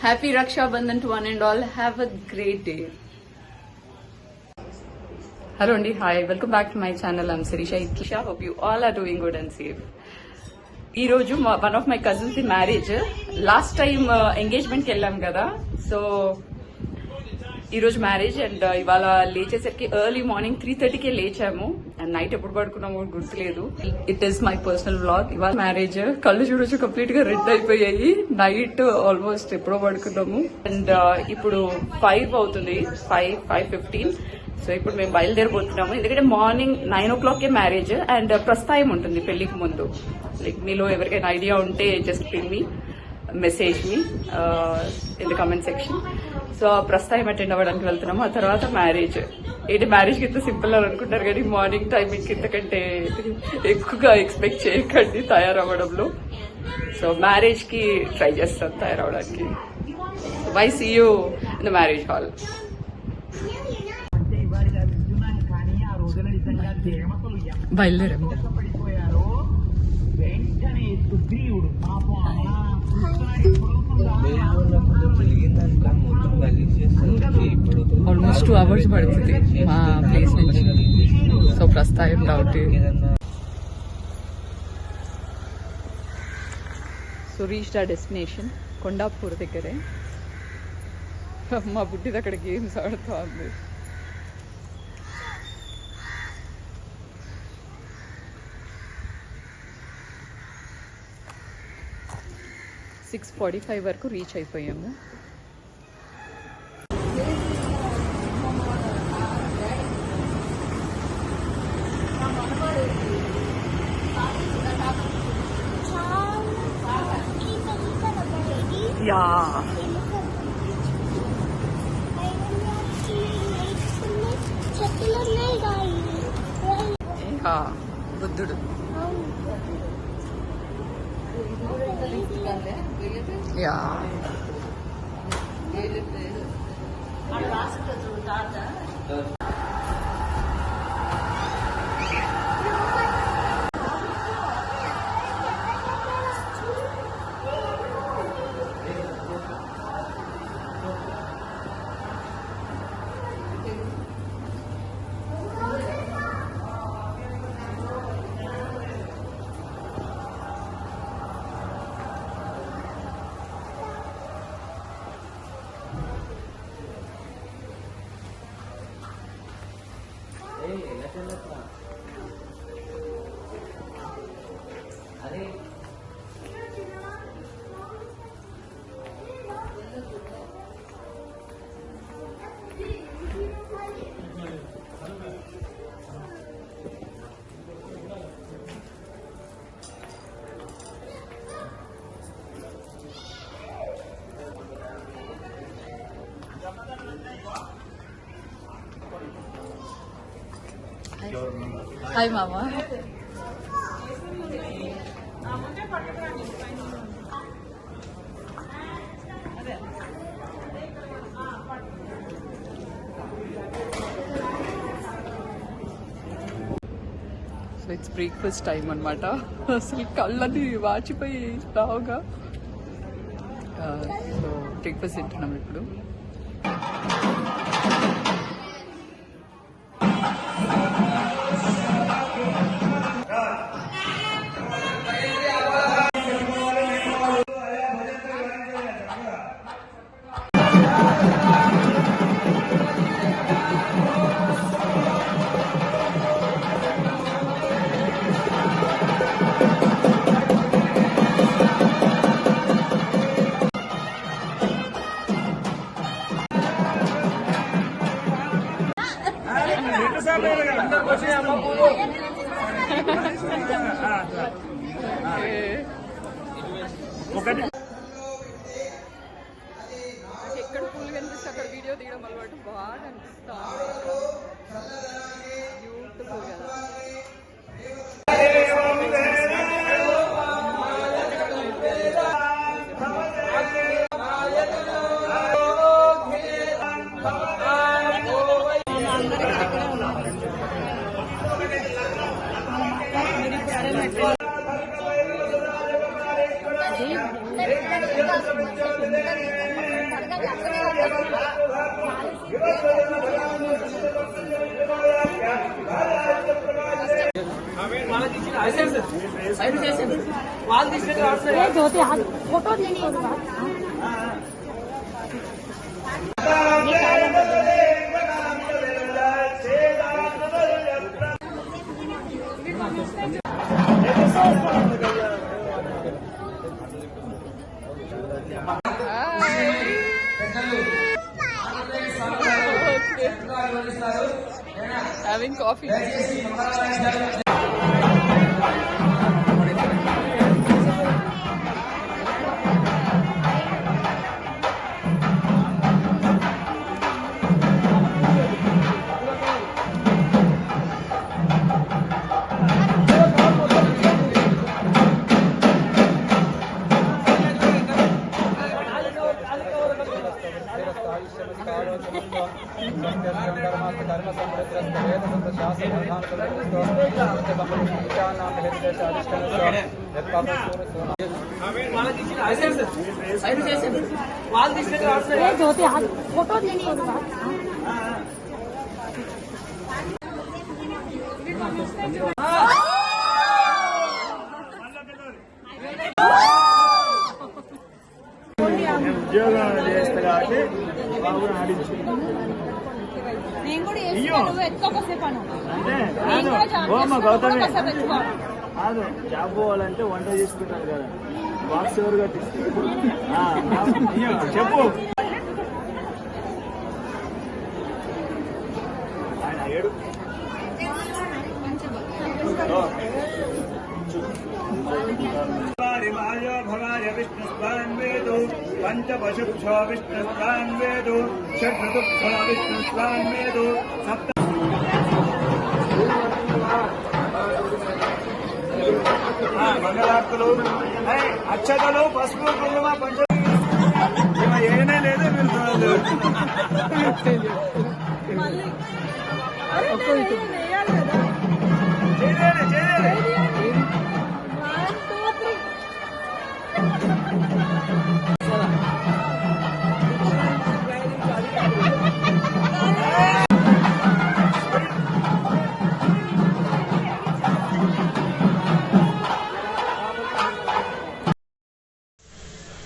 Happy Raksha Bandhan to one and all. Have a great day. Hello Andy, hi. Welcome back to my channel. I'm Sirisha Ikisha. Hope you all are doing good and safe. ఈ రోజు one of my cousins the marriage. Last time engagement కి వెళ్ళాం కదా, so ఈ రోజు marriage and ఇవాళ లేచేసరికి early morning 3:30కే లేచాము and night ఎప్పుడు పడుకున్నామో గుర్తులేదు. It is my personal vlog. ఇవాళ మ్యారేజ్. కళ్ళు చూడొచ్చు కంప్లీట్ గా రెడ్ అయిపోయాయి. నైట్ ఆల్మోస్ట్ ఎప్పుడో పడుకున్నాము అండ్ ఇప్పుడు 5 అవుతుంది, 5:15. సో ఇప్పుడు మేము బయలుదేరిపోతున్నాము ఎందుకంటే మార్నింగ్ 9 o'clock మ్యారేజ్ అండ్ ప్రస్థాయం ఉంటుంది పెళ్లికి ముందు. లైక్ మీలో ఎవరికైనా ఐడియా ఉంటే just ping me, message me in the comment section. So ప్రస్థాయం అటెండ్ అవ్వడానికి వెళ్తున్నాము. ఆ తర్వాత మ్యారేజ్. ఏంటి మ్యారేజ్కి ఇంత సింపుల్ అని అనుకుంటారు కానీ మార్నింగ్ టైమింగ్ ఇంతకంటే ఎక్కువగా ఎక్స్పెక్ట్ చేయకండి తయారవ్వడంలో. సో మ్యారేజ్ కి ట్రై చేస్తాను తయారవడానికి. Bye, see you in the marriage hall. బయలుదేరాము. ఆల్మోస్ట్ 2 hours పడుతుంది మా ప్లేస్ నుంచి. సో ప్రస్థాయం డౌట్. సో రీచ్డ్ ఆ డెస్టినేషన్ కొండాపూర్ దగ్గరే. మా బుడ్డిది అక్కడ గేమ్స్ ఆడుతూ ఉంది. సిక్స్ 45 వరకు రీచ్ అయిపోయాము. యా బుద్ధుడు. యా హాయ్ మామా. సో ఇట్స్ బ్రేక్ఫాస్ట్ టైం అనమాట. అసలు కళ్ళని వాచిపోయి రావుగా. సో బ్రేక్ఫాస్ట్ తింటున్నాం ఇప్పుడు. ఎక్కడ పూలు కనిపిస్తే అక్కడ వీడియో తీయడం అలవాటు. బాగా అనిపిస్తా బ్యూటిఫుల్ కదా. धोते हाथ फोटो लेनी है Having coffee. धोते हाथ फोटो लेनी है ఉద్యోగం చేస్తా కాబట్టి బాబుని ఆడించు నేను కూడా చేస్తాను ఎత్తుకోసేపాను అంటే కాదు గౌతమి కాదు జాబ్ పోవాలంటే వంట చేసుకుంటారు కదా బాక్స్ ఎవరు కట్టిస్తారు చెప్పు ఆయన ఏడు భవాయ విష్ణుస్వాన్వేదు పంచపశుక్షో విష్ణుస్వాన్వేదు షడ్ఋతుక్షో విష్ణుస్వాన్వేదు సప్త మంగళార్తులు అక్షతలు పసుపు కుంకుమ పంచ ఏనే లేదు మీరు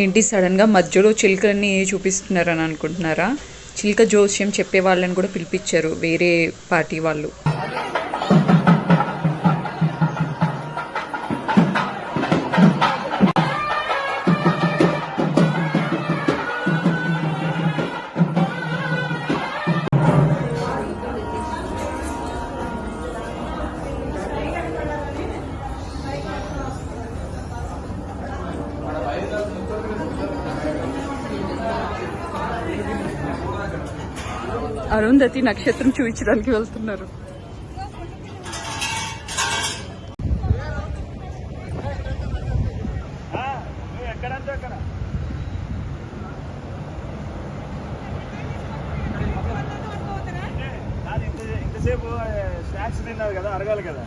ఏంటి సడన్గా మధ్యలో చిలుకలని చూపిస్తున్నారని అనుకుంటున్నారా? చిలుక జోస్యం చెప్పే వాళ్ళని కూడా పిలిపించారు వేరే పార్టీ వాళ్ళు. అరుంధతి నక్షత్రం చూపించడానికి వెళ్తున్నారు. ఎక్కడంటే అక్కడ ఇంతసేపు స్నాక్స్ తిన్నారు కదా, అరగాలి కదా.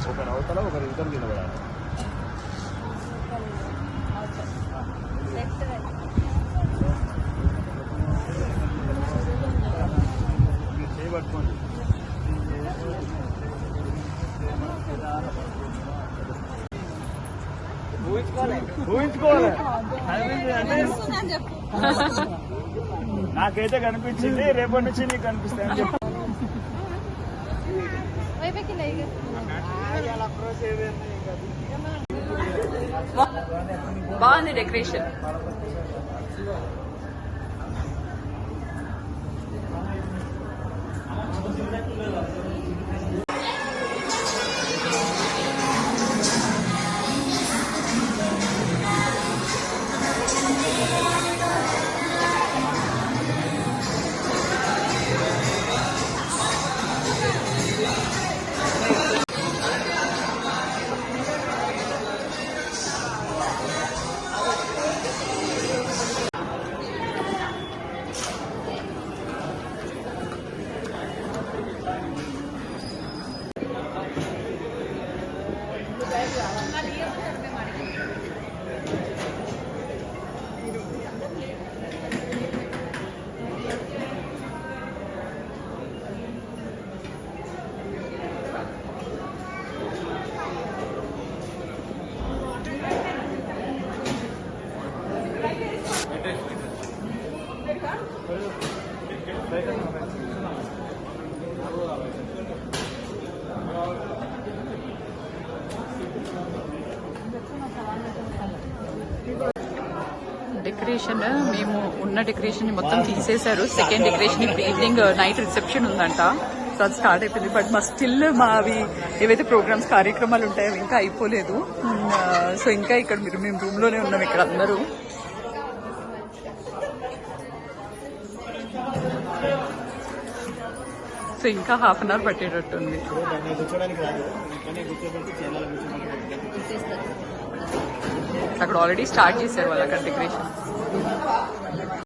ఒకరు అవతల ఒకరు ఇతర నిలబడాలి. చేయబట్టుకోండి. ఊహించుకోవాలి. నాకైతే కనిపించింది, రేపటి నుంచి నీకు కనిపిస్తాయి అని చెప్పి. బాగుంది డెకరేషన్. డెకరేషన్ మేము ఉన్న డెకరేషన్ ని మొత్తం తీసేశారు. సెకండ్ డెకరేషన్ ఇప్పుడు ఈవినింగ్ నైట్ రిసెప్షన్ ఉందంట. సో అది స్టార్ట్ అయిపోయింది. బట్ మా స్టిల్ మావి ఏవైతే ప్రోగ్రామ్స్ కార్యక్రమాలు ఉంటాయో అవి ఇంకా అయిపోలేదు. సో ఇంకా ఇక్కడ మేము రూమ్ లోనే ఉన్నాం ఇక్కడ అందరూ. సో ఇంకా హాఫ్ అన్ అవర్ పట్టేటట్టుంది. అక్కడ ఆల్రెడీ స్టార్ట్ చేశారు వాళ్ళు అక్కడ డెకరేషన్.